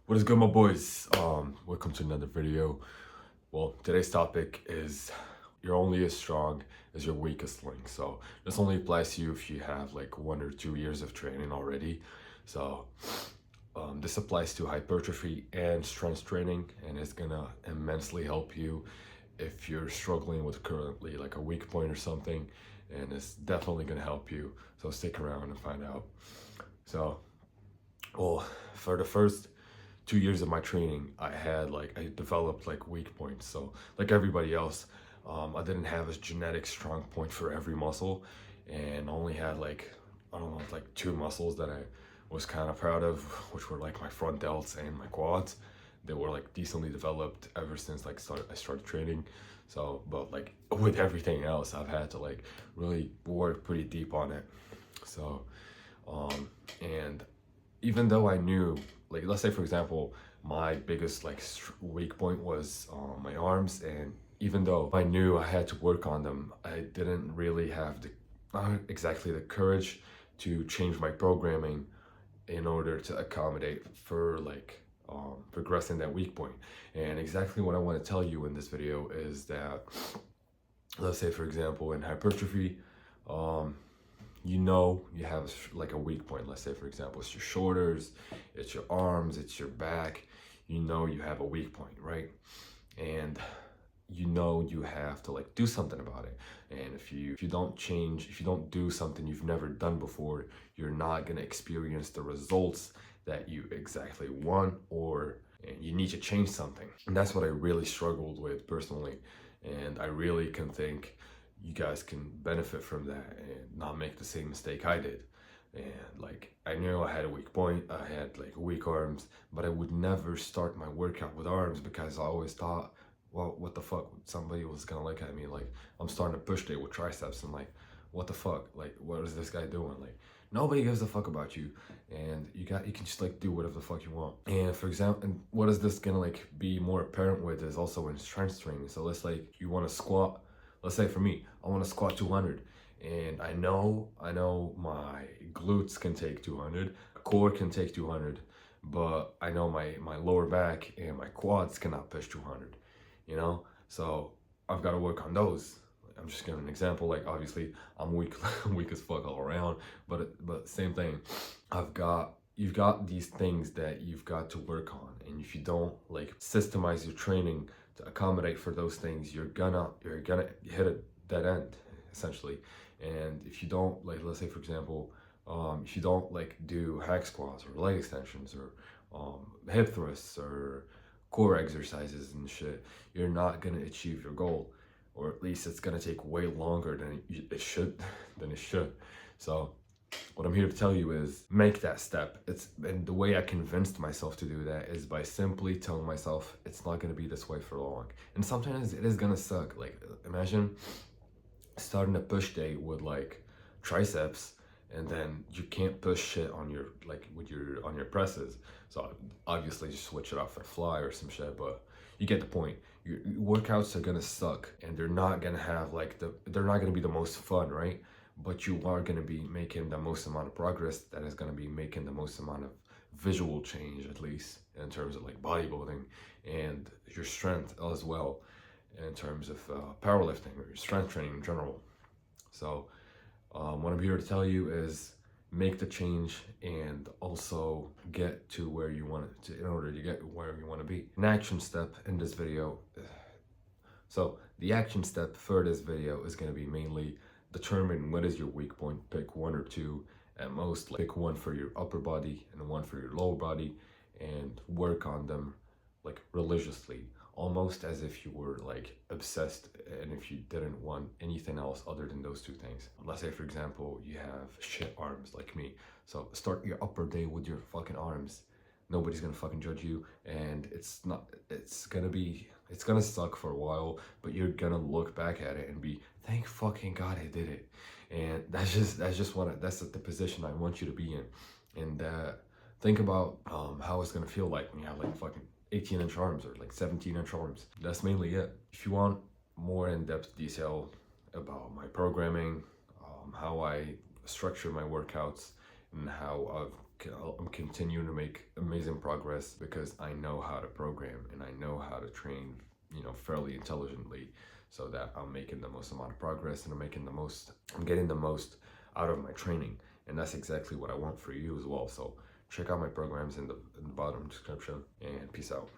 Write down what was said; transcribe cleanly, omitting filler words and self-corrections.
What is good, my boys? Welcome to another video. Well, today's topic is you're only as strong as your weakest link. So this only applies to you if you have like 1 or 2 years of training already. So this applies to hypertrophy and strength training, and it's gonna immensely help you if you're struggling with currently like a weak point or something, and it's definitely gonna help you. So stick around and find out. So, well, for the first 2 years of my training, I developed like weak points. So like everybody else, I didn't have a genetic strong point for every muscle, and only had like, I don't know, like two muscles that I was kind of proud of, which were like my front delts and my quads. They were like decently developed ever since I started training. So, but like with everything else, I've had to like really work pretty deep on it. So, and even though I knew, like, let's say for example, my biggest like weak point was my arms, and even though I knew I had to work on them, I didn't really have the not exactly the courage to change my programming in order to accommodate for like progressing that weak point. And exactly what I want to tell you in this video is that, let's say for example, in hypertrophy, um, you know you have like a weak point. Let's say for example, it's your shoulders, it's your arms, it's your back. You know you have a weak point, right? And you know you have to like do something about it. And if you don't change, if you don't do something you've never done before, you're not going to experience the results that you exactly want, or and you need to change something. And that's what I really struggled with personally, and I really can think you guys can benefit from that and not make the same mistake I did. And like, I knew I had a weak point, I had like weak arms, but I would never start my workout with arms because I always thought, well, what the fuck, somebody was gonna look at me like I'm starting a push day with triceps, and like, what the fuck, like, what is this guy doing? Like, nobody gives a fuck about you, and you can just like do whatever the fuck you want. And for example, and what is this gonna like be more apparent with is also in strength training. So let's like you want to squat. Let's say for me, I want to squat 200, and I know my glutes can take 200, core can take 200, but I know my lower back and my quads cannot push 200. So I've got to work on those. I'm just giving an example. Like, obviously I'm weak weak as fuck all around, but same thing. You've got these things that you've got to work on, and if you don't like systemize your training to accommodate for those things, you're gonna hit a dead end essentially. And if you don't, like, let's say for example, if you don't like do hack squats or leg extensions or hip thrusts or core exercises and shit, you're not gonna achieve your goal, or at least it's gonna take way longer than it should. So what I'm here to tell you is make that step. And the way I convinced myself to do that is by simply telling myself it's not gonna be this way for long. And sometimes it is gonna suck. Like, imagine starting a push day with like triceps, and then you can't push shit on your like with your on your presses. So obviously just switch it out for fly or some shit, but you get the point. Your workouts are gonna suck, and they're not gonna have like they're not gonna be the most fun, right? But you are gonna be making the most amount of progress, that is gonna be making the most amount of visual change, at least in terms of like bodybuilding and your strength as well, in terms of powerlifting or strength training in general. So what I'm here to tell you is make the change and also get to where you want to in order to get where you want to be. An action step in this video. So the action step for this video is going to be mainly determine what is your weak point. Pick one or two at most. Like, pick one for your upper body and one for your lower body, and work on them like religiously, almost as if you were like obsessed, and if you didn't want anything else other than those two things. Let's say for example you have shit arms like me, so start your upper day with your fucking arms. Nobody's gonna fucking judge you, and it's gonna suck for a while, but you're gonna look back at it and be, thank fucking god I did it. And that's the position I want you to be in. And think about how it's gonna feel like when you have like fucking 18-inch arms or like 17-inch arms. That's mainly it. If you want more in-depth detail about my programming, how I structure my workouts, and how I've I'm continuing to make amazing progress because I know how to program and I know how to train, fairly intelligently, so that I'm making the most amount of progress and I'm getting the most out of my training. And that's exactly what I want for you as well. So check out my programs in the bottom description, and peace out.